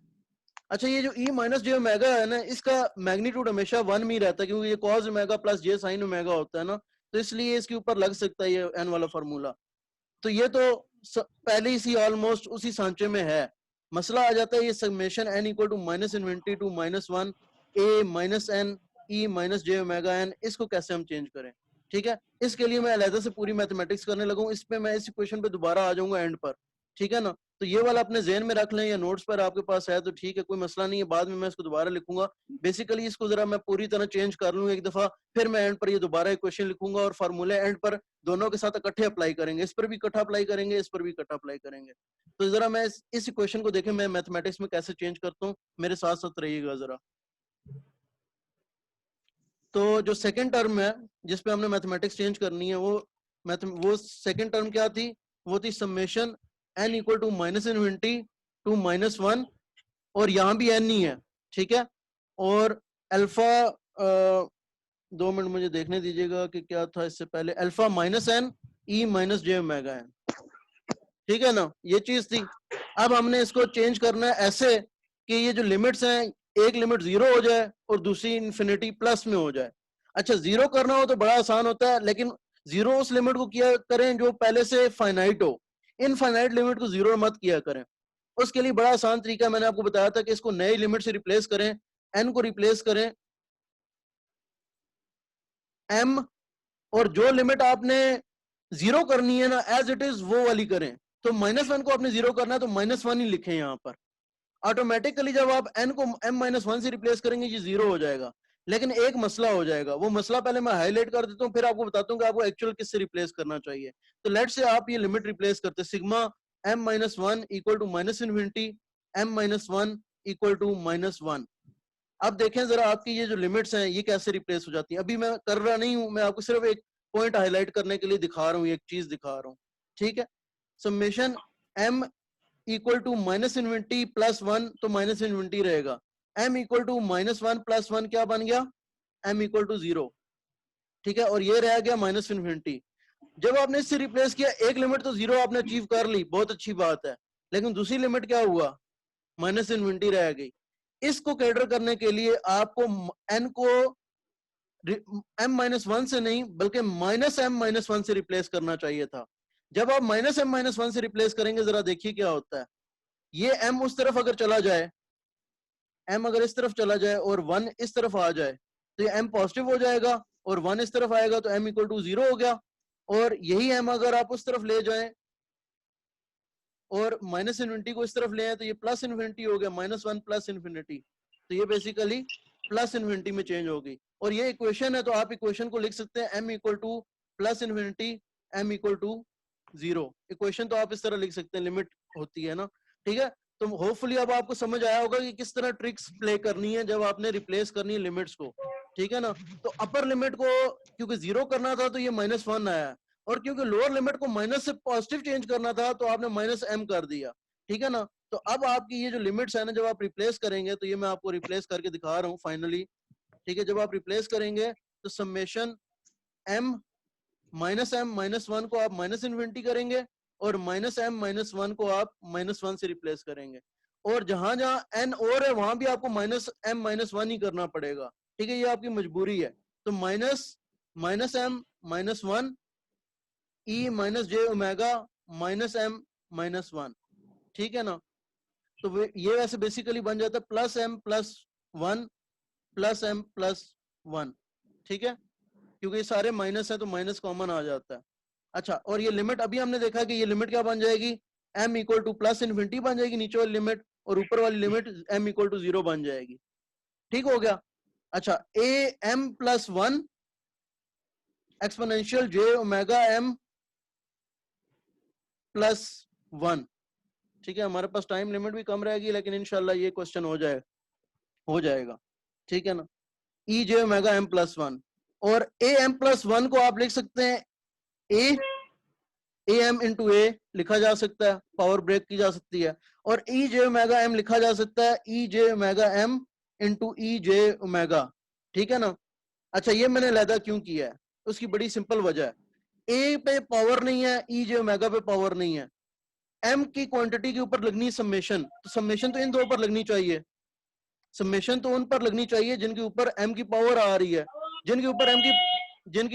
अच्छा, ये जो e माइनस जे ओमेगा है ना, इसका मैग्नीट्यूड हमेशा 1 में ही रहता है, क्योंकि ये cos ओमेगा प्लस जे साइन ओमेगा होता है ना, तो इसलिए इसके ऊपर लग सकता है ये n वाला फार्मूला। तो ये तो पहले ही सी ऑलमोस्ट उसी सांचे में है। मसला आ जाता है ये summation n equal to minus infinity to -1 a minus n e minus J omega n, इसको कैसे हम चेंज करें, ठीक है। इसके लिए मैं अलहदा से पूरी मैथमेटिक्स करने लगूं, इस पे मैं इस इक्वेशन पे दोबारा आ जाऊंगा एंड पर, ठीक है ना। तो ये वाला अपने ज़हन में रख लें, या नोट्स पर आपके पास है तो ठीक है, कोई मसला नहीं है, बाद में मैं इसको दोबारा लिखूंगा। बेसिकली इसको जरा मैं पूरी तरह चेंज कर लूँ एक दफा, फिर मैं एंड पर ये दोबारा इक्वेशन लिखूंगा, और फार्मूले एंड पर दोनों के साथ इकट्ठे अप्लाई करेंगे, इस पर भी इकट्ठा अप्लाई करेंगे, इस पर भी इकट्ठा अप्लाई करेंगे। तो जरा मैं इस इक्वेशन को देखें, मैं मैथमेटिक्स में कैसे चेंज करता हूँ, मेरे साथ साथ रहिएगा जरा। तो जो सेकंड टर्म है जिसपे हमने मैथमेटिक्स चेंज करनी है, वो सेकंड टर्म क्या थी, वो थी summation n equal to minus infinity to -1, और यहाँ भी n ही है, ठीक है, और अल्फा 2 मिनट मुझे देखने दीजिएगा कि क्या था इससे पहले, alpha minus n e minus जे ओमेगा n, ठीक है ना, ये चीज थी। अब हमने इसको चेंज करना है ऐसे कि ये जो लिमिट्स हैं एक लिमिट 0 हो जाए और दूसरी इन्फिनिटी प्लस में हो जाए। अच्छा, 0 करना हो तो बड़ा आसान होता है, लेकिन 0 उस लिमिट को किया करें जो पहले से फाइनाइट हो, इनफाइनाइट लिमिट को 0 मत किया करें। उसके लिए बड़ा आसान तरीका मैंने आपको बताया था कि इसको नई लिमिट से रिप्लेस करें, n को रिप्लेस करें m, और जो लिमिट आपने 0 करनी है ना एज इट इज वो वाली करें। तो -1 को आपने 0 करना है तो -1 ही लिखें यहाँ पर। ऑटोमेटिकली जब आप n को m-1 से रिप्लेस करेंगे ये 0 हो जाएगा। लेकिन एक मसला हो जाएगा, वो मसला पहले मैं हाईलाइट कर देता हूँ, फिर आपको बताता हूँ कि आपको एक्चुअल किससे रिप्लेस करना चाहिए। तो लेट से आप ये लिमिट रिप्लेस करते sigma m-1 equal to -infinity m-1 equal to -1। अब देखें जरा आपकी ये जो लिमिट्स हैं ये कैसे रिप्लेस हो जाती हैं। अभी मैं कर रहा नहीं हूं, मैं आपको सिर्फ एक पॉइंट हाईलाइट करने के लिए दिखा रहा हूँ, एक चीज दिखा रहा हूँ, ठीक है। Summation m equal to -infinity +1 to -infinity रहेगा, m इक्वल टू -1 + 1 क्या बन गया, m इक्वल टू 0, ठीक है। और ये रह गया -इन्फिनिटी। जब आपने इससे रिप्लेस किया, एक लिमिट तो 0 आपने अचीव कर ली, बहुत अच्छी बात है, लेकिन दूसरी लिमिट क्या हुआ, -इन्फिनिटी रह गई। इसको कैटर करने के लिए आपको n को m-1 से नहीं बल्कि -m-1 से रिप्लेस करना चाहिए था। जब आप -m-1 से रिप्लेस करेंगे, जरा देखिए क्या होता है। ये m उस तरफ अगर चला जाए, m अगर इस तरफ चला जाए और 1 इस तरफ आ जाए तो ये m पॉजिटिव हो जाएगा, और 1 इस तरफ आएगा तो m इक्वल टू 0 हो गया। और यही m अगर आप उस तरफ ले जाएं और -इन्फिनिटी को इस तरफ ले आए तो ये +इन्फिनिटी हो गया, -1 +इन्फिनिटी, तो ये बेसिकली +इन्फिनिटी में चेंज होगी। और ये इक्वेशन है, तो आप इक्वेशन को लिख सकते हैं m equal to +infinity m equal to 0। Equation तो आप इस तरह लिख सकते हैं, लिमिट होती है ना, ठीक है। तो होपफुली अब आपको समझ आया होगा कि किस तरह ट्रिक्स प्ले करनी है जब आपने रिप्लेस करनी है लिमिट्स को, ठीक है ना। तो अपर लिमिट को क्योंकि 0 करना था तो ये -1 आया, और क्योंकि लोअर लिमिट को माइनस से पॉजिटिव चेंज करना था तो आपने -m कर दिया, ठीक है ना। तो अब आपकी ये जो लिमिट्स है ना, जब आप रिप्लेस करेंगे, तो ये मैं आपको रिप्लेस करके दिखा रहा हूँ फाइनली, ठीक है। जब आप रिप्लेस करेंगे तो समेशन m -m-1 को आप -इन्फिनिटी करेंगे, और -m-1 को आप -1 से रिप्लेस करेंगे, और जहां जहां n और है वहां भी आपको -m-1 ही करना पड़ेगा, ठीक है। ये आपकी मजबूरी है। तो -m-1 e - j omega -m-1, ठीक है ना। तो ये वैसे बेसिकली बन जाता है +m+1 +m+1, ठीक है, क्योंकि ये सारे माइनस है तो माइनस कॉमन आ जाता है। अच्छा, और ये लिमिट अभी हमने देखा कि ये लिमिट क्या बन जाएगी, m इक्वल टू +इन्फिनिटी बन जाएगी नीचे वाली लिमिट, और ऊपर वाली लिमिट m इक्वल टू 0 बन जाएगी, ठीक हो गया। अच्छा, am+1 exponential j omega m +1, ठीक है। हमारे पास टाइम लिमिट भी कम रहेगी, लेकिन इंशाल्लाह ये क्वेश्चन हो जाएगा, ठीक है ना। ई जे ओमेगा m +1, और ए m +1 को आप लिख सकते हैं ए एम इंटू ए लिखा जा सकता है, पावर ब्रेक की जा सकती है, और ई जे ओमेगा m लिखा जा सकता है ई जे ओमेगा m इंटू ई जे ओमेगा, ठीक है ना। अच्छा, ये मैंने लहदा क्यों किया है, उसकी बड़ी सिंपल वजह है, ए पे पावर नहीं है, ई जे ओमेगा पे पावर नहीं है, m की क्वांटिटी के ऊपर लगनी समेशन, तो समेशन तो इन दो पर लगनी चाहिए, समेशन तो उन पर लगनी चाहिए जिनके ऊपर m की पावर आ रही है, जिनके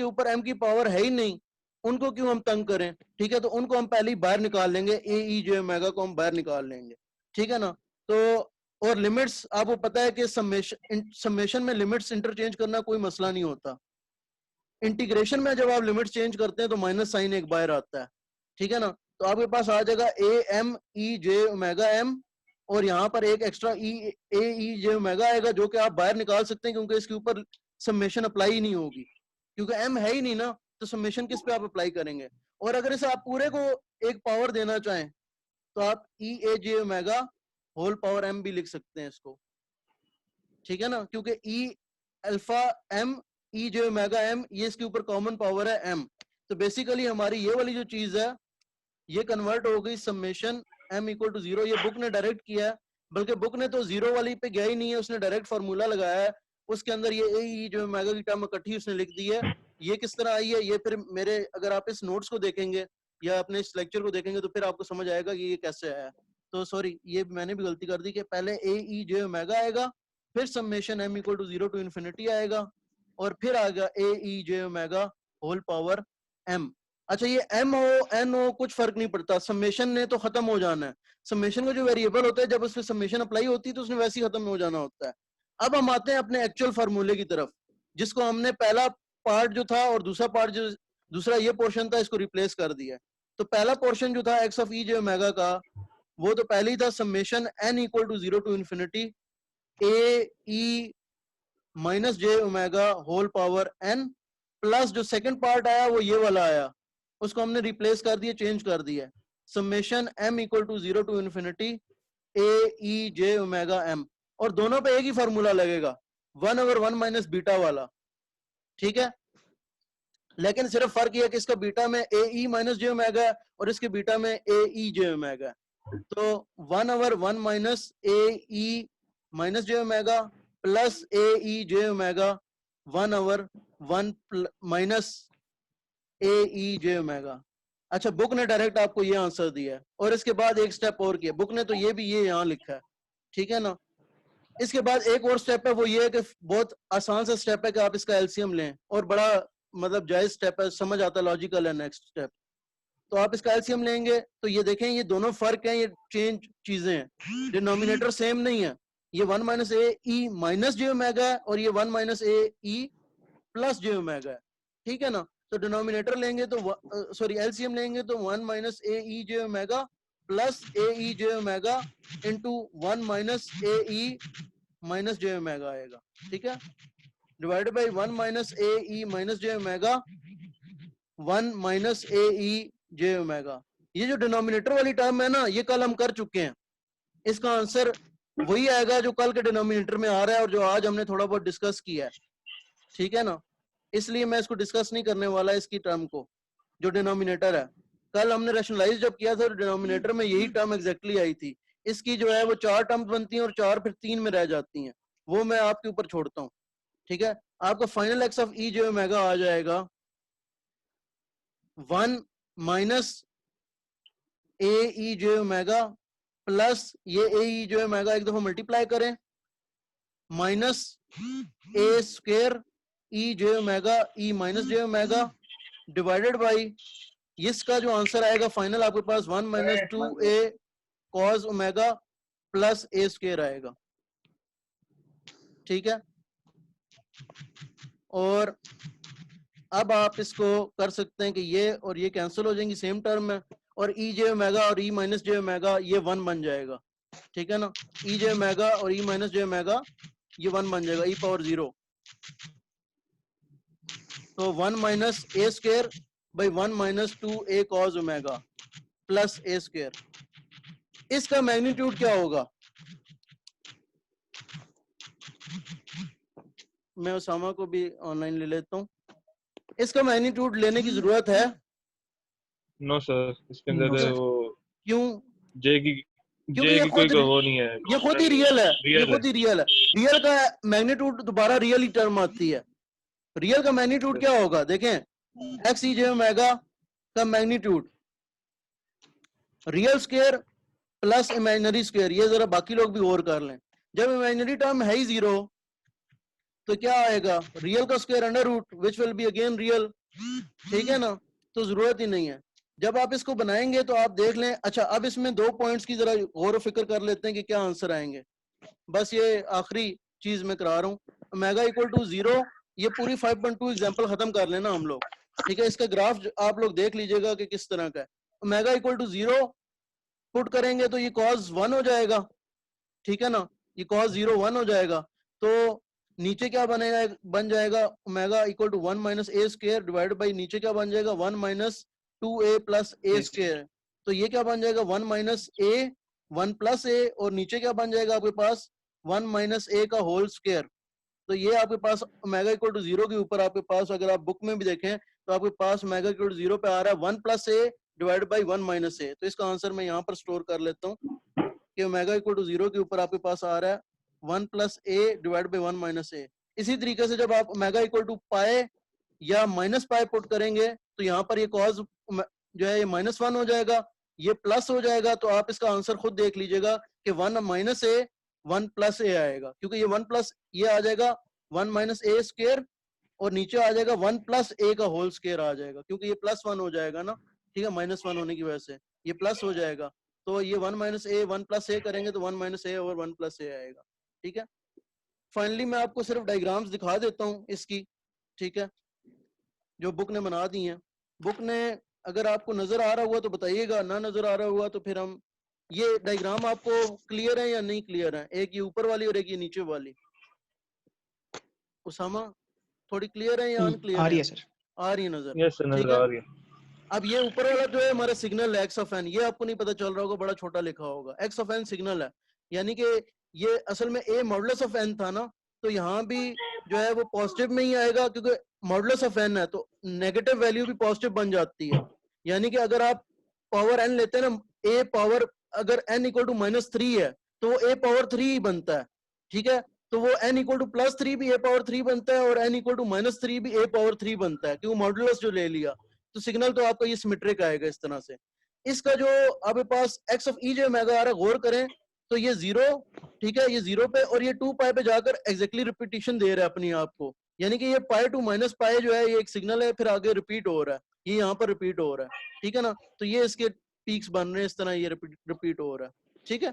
ऊपर m की पावर है ही नहीं, उनको क्यों हम तंग करें, ठीक है। तो उनको हम पहले ही बाहर निकाल लेंगे, ए ई जे ओमेगा को हम बाहर निकाल लेंगे, ठीक है ना। तो और लिमिट्स आपको पता है कि समेशन में लिमिट्स इंटरचेंज करना कोई मसला नहीं होता। इंटीग्रेशन में जब आप लिमिट्स चेंज करते हैं तो माइनस साइन एक बाहर आता है, ठीक है ना। तो आपके पास आ जाएगा A M E J omega M, और यहाँ पर एक एक्स्ट्रा ई जे ओमेगा आएगा जो कि आप बाहर निकाल सकते हैं, क्योंकि इसके ऊपर समेशन अप्लाई ही नहीं होगी, क्योंकि एम है ही नहीं ना, तो समेशन किस पे आप अप्लाई करेंगे। और अगर इसे आप पूरे को एक पावर देना चाहें तो आप ई ए जे ओमेगा होल पावर एम भी लिख सकते हैं इसको, ठीक है ना, क्योंकि ई अल्फा एम ई जे ओमेगा एम ये इसके ऊपर कॉमन पावर है एम। तो बेसिकली हमारी ये वाली जो चीज है ये कन्वर्ट हो गई समेशन m इक्वल टू 0। ये बुक ने डायरेक्ट किया है, बल्कि बुक ने तो 0 वाली पे गया ही नहीं है, उसने डायरेक्ट फार्मूला लगाया है, उसके अंदर ये ए जो ओमेगा की टर्म इकट्ठी उसने लिख दी है। ये किस तरह आई है, ये फिर मेरे अगर आप इस नोट्स को देखेंगे या अपने इस लेक्चर को देखेंगे तो फिर आपको समझ आएगा कि ये कैसे आया। तो सॉरी, ये मैंने भी गलती कर दी कि पहले ए ई जे ओमेगा आएगा, फिर summation m equal to 0 to infinity आएगा, और फिर आएगा a e j omega whole power m। अच्छा, ये m हो n हो कुछ फर्क नहीं पड़ता, समेशन ने तो खत्म हो जाना है। समेशन का जो वेरिएबल होता है जब उस पर समेशन अप्लाई होती है तो उसने वैसे ही खत्म हो जाना होता है। अब हम आते हैं अपने एक्चुअल फार्मूले की तरफ, जिसको हमने पहला पार्ट जो था और दूसरा पार्ट जो दूसरा ये पोर्शन था इसको रिप्लेस कर दिया। तो पहला पोर्शन जो था X of E J omega का, वो तो पहले ही था summation n equal to 0 to infinity a e minus J omega whole power n, plus जो सेकंड पार्ट आया वो ये वाला आया, उसको हमने रिप्लेस कर दिया, चेंज कर दिया, summation m equal to 0 to infinity a e j omega m, और दोनों पे एक ही फार्मूला लगेगा 1/1 माइनस बीटा वाला, ठीक है। लेकिन सिर्फ फर्क ये है कि इसका बीटा में ए ई माइनस जे ओमेगा है और इसके बीटा में ए ई जे ओमेगा है। तो 1/1 minus a E minus J omega plus A e J omega 1/1 minus a e J omega. अच्छा, बुक ने डायरेक्ट आपको ये आंसर दिया है, और इसके बाद एक स्टेप और किया बुक ने, तो ये भी ये यहाँ लिखा है, ठीक है ना। इसके बाद एक और स्टेप है, वो ये है कि बहुत आसान सा स्टेप है कि आप इसका एलसीएम लें, और बड़ा मतलब जायज स्टेप है, समझ आता है, लॉजिकल है। नेक्स्ट स्टेप, तो आप इसका एलसीएम लेंगे तो ये देखें ये दोनों फर्क हैं, ये चेंज चीजें हैं, डिनोमिनेटर सेम नहीं है। ये 1 minus a E minus J omega है और ये 1 minus a E plus J omega है, ठीक है ना। तो डिनोमिनेटर लेंगे तो सॉरी एलसीएम लेंगे तो 1 minus a e J omega plus A e J omega into 1 minus a E minus J omega आएगा, ठीक है, divided by 1 minus a E minus J omega 1 minus a e J omega. ये जो denominator वाली term है ना, ये कल हम कर चुके हैं, इसका आंसर वही आएगा जो कल के डिनोमिनेटर में आ रहा है और जो आज हमने थोड़ा बहुत डिस्कस किया है, ठीक है ना। इसलिए मैं इसको डिस्कस नहीं करने वाला इसकी टर्म को, जो डिनोमिनेटर है। कल हमने रैशनलाइज जब किया था तो डिनोमिनेटर में यही टर्म एग्जैक्टली आई थी। इसकी जो है वो 4 टर्म्स बनती हैं और 4 फिर 3 में रह जाती हैं, वो मैं आपके ऊपर छोड़ता हूँ, ठीक है। आपका final x of E J omega आ जाएगा 1 minus a e J omega plus ये ए ई जे ओमेगा एक दफा मल्टीप्लाई करें minus A square e J omega e minus J omega divided by इसका जो आंसर आएगा फाइनल आपके पास 1 minus 2a cos omega plus a square आएगा, ठीक है। और अब आप इसको कर सकते हैं कि ये और ये कैंसिल हो जाएंगी, सेम टर्म है, और ई जे ओमेगा और ई माइनस जे ओमेगा ये 1 बन जाएगा, ठीक है ना। ई जे ओमेगा और ई माइनस जे ओमेगा ये 1 बन जाएगा, ई पावर 0। तो 1 minus A square by 1 minus 2a cos omega plus a square. इसका मैग्नीट्यूड क्या होगा? मैं उसामा को भी ऑनलाइन ले लेता हूँ। इसका मैग्नीट्यूड लेने की जरूरत है? नो सर, इसके अंदर No, sir. वो क्यों? जे की क्योंकि जे ये की कोई खुद वो नहीं है, ये खुद ही रियल है, ये रियल है। खुद ही रियल है। रियल का मैग्नीट्यूड दोबारा रियल ही टर्म आती है। रियल का मैग्नीट्यूड क्या होगा? देखें, एक्स ई जे ओमेगा का magnitude real square plus imaginary square, ये जरा बाकी लोग भी और कर लें। जब इमेजिनरी टर्म है ही 0 तो क्या आएगा? रियल का square under root which will be again real, ठीक है ना। तो जरूरत ही नहीं है। जब आप इसको बनाएंगे तो आप देख लें। अच्छा, अब इसमें 2 पॉइंट्स की जरा गौर फिक्र कर लेते हैं कि क्या आंसर आएंगे। बस ये आखिरी चीज मैं करा रहा हूँ। ओमेगा इक्वल टू 0, ये पूरी 5.2 एग्जाम्पल खत्म कर लेना हम लोग, ठीक है। इसका ग्राफ आप लोग देख लीजिएगा कि किस तरह का है। ओमेगा इक्वल टू 0 पुट करेंगे तो ये cos 1 हो जाएगा, ठीक है ना। ये cos 0 1 हो जाएगा। तो नीचे क्या बनेगा? बन जाएगा omega equal to 1 minus A square divided by नीचे क्या बन जाएगा? 1 minus 2a plus a square. तो ये क्या बन जाएगा? 1 माइनस ए 1 प्लस ए, और नीचे क्या बन जाएगा आपके पास? 1 माइनस ए का होल स्क्वायर। तो ये आपके पास ओमेगा इक्वल टू 0 के ऊपर आपके पास, अगर आप बुक में भी देखें तो आपके पास ओमेगा इक्वल टू 0 पे आ रहा है 1 plus a divided by 1 minus a. तो इसका आंसर मैं यहाँ पर स्टोर कर लेता हूँ कि ओमेगा इक्वल टू 0 के ऊपर आपके पास आ रहा है 1 plus a divide by 1 minus a. इसी तरीके से जब आप ओमेगा इक्वल टू पाए या माइनस पाए पुट करेंगे तो यहाँ पर ये कॉज जो है ये -1 हो जाएगा, ये प्लस हो जाएगा। तो आप इसका आंसर खुद देख लीजिएगा कि 1 माइनस ए 1 प्लस ए आएगा, क्योंकि ये 1 प्लस ये आ जाएगा 1 माइनस ए स्क्वायर, और नीचे आ जाएगा 1 प्लस ए का होल स्क्वायर आ जाएगा, क्योंकि ये प्लस 1 हो जाएगा ना, ठीक है, माइनस 1 होने की वजह से ये प्लस हो जाएगा। तो ये 1 माइनस ए 1 प्लस ए करेंगे तो 1 माइनस ए और 1 प्लस ए आएगा, ठीक है। फाइनली मैं आपको सिर्फ डायग्राम्स दिखा देता हूँ इसकी, ठीक है, जो बुक ने बना दी हैं। बुक ने अगर आपको नजर आ रहा हुआ तो बताइएगा, ना नजर आ रहा हुआ तो फिर हम, ये डायग्राम आपको क्लियर है या नहीं क्लियर है? एक ये ऊपर वाली और एक ये नीचे वाली। उसामा थोड़ी क्लियर है या अनक्लियर आ रही है? है सर। आ रही है नजर, यस सर, ठीक नजर है। आ रही है। अब ये ऊपर वाला जो है हमारा सिग्नल है एक्स ऑफ एन, ये आपको नहीं पता चल रहा होगा, बड़ा छोटा लिखा होगा, एक्स ऑफ एन सिग्नल है, यानी कि ये असल में ए मॉडुलस ऑफ एन था ना, तो यहाँ भी जो है वो पॉजिटिव में ही आएगा, क्योंकि मॉडुलस ऑफ एन है तो नेगेटिव वैल्यू भी पॉजिटिव बन जाती है। यानी कि अगर आप पावर एन लेते हैं ना, ए पावर अगर एन इक्वल टू -3 है तो वो ए पावर 3 ही बनता है, ठीक है। तो वो n इक्वल टू +3 भी ए पावर 3 बनता है और n इक्वल टू -3 भी ए पावर 3 बनता है, क्योंकि मॉडुलस जो ले लिया, तो सिग्नल तो आपका ये सिमेट्रिक आएगा इस तरह से। इसका जो आपके पास x ऑफ ई जो मेगा आ रहा है, गौर करें तो ये 0, ठीक है, ये 0 पे, और ये 2 पाई पे जाकर एग्जैक्टली रिपीटिशन दे रहा है अपनी आप को, यानी कि ये पाई टू माइनस पाई जो है ये एक सिग्नल है, फिर आगे रिपीट हो रहा है, ये यहाँ पर रिपीट हो रहा है, ठीक है ना। तो ये इसके पीक्स बन रहे हैं इस तरह, ये रिपीट हो रहा है, ठीक है।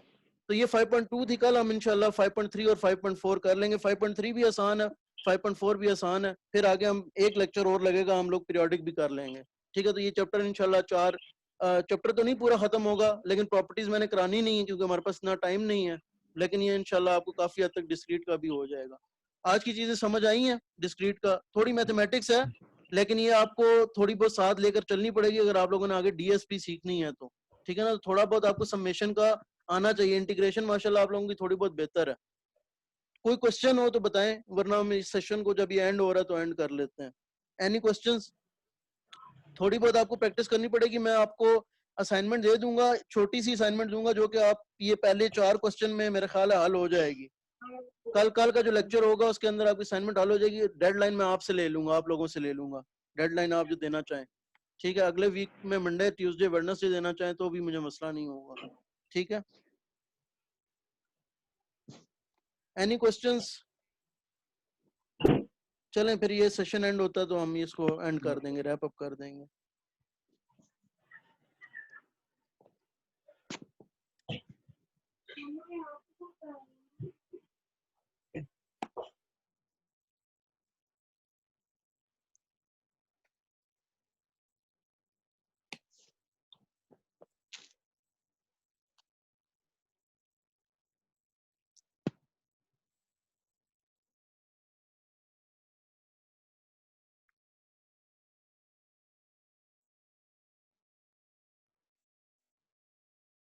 तो ये 5.2 थी, कल हम इंशाल्लाह 5.3 और 5.4 कर लेंगे। 5.3 भी आसान है, 5.4 भी आसान है, फिर आगे हम एक लेक्चर और लगेगा, हम लोग पीरियोडिक भी कर लेंगे, ठीक है। तो ये चैप्टर इंशाल्लाह 4 चैप्टर तो नहीं पूरा खत्म होगा, लेकिन प्रॉपर्टीज मैंने करानी नहीं है क्योंकि हमारे पास इतना टाइम नहीं है, लेकिन ये इंशाल्लाह आपको काफी हद तक डिस्क्रीट का भी हो जाएगा। आज की चीजें समझ आई हैं डिस्क्रीट का, थोड़ी मैथमेटिक्स है, लेकिन ये आपको थोड़ी बहुत साथ लेकर चलनी पड़ेगी अगर आप लोगों ने आगे डीएसपी सीखनी है तो, ठीक है ना। तो थोड़ा बहुत आपको समेशन का आना चाहिए, इंटीग्रेशन माशाल्लाह आप लोगों की थोड़ी बहुत बेहतर है। कोई क्वेश्चन हो तो बताएं, वरना हम इस सेशन को जब ये एंड हो रहा है तो एंड कर लेते हैं। Any questions? थोड़ी बहुत आपको प्रैक्टिस करनी पड़ेगी, मैं आपको असाइनमेंट दे दूंगा, छोटी सी असाइनमेंट दूंगा जो कि आप ये पहले 4 क्वेश्चन में मेरे ख्याल है हल हो जाएगी। कल का जो लेक्चर होगा उसके अंदर आपकी असाइनमेंट हल हो जाएगी। डेडलाइन मैं आपसे ले लूंगा, आप लोगों से ले लूंगा, डेडलाइन आप जो देना चाहें, ठीक है। अगले वीक में मंडे ट्यूसडे वेडनेसडे देना चाहें तो भी मुझे मसला नहीं होगा, ठीक है। Any questions? चलें फिर ये सेशन एंड होता है तो हम इसको एंड कर देंगे, रैप अप कर देंगे।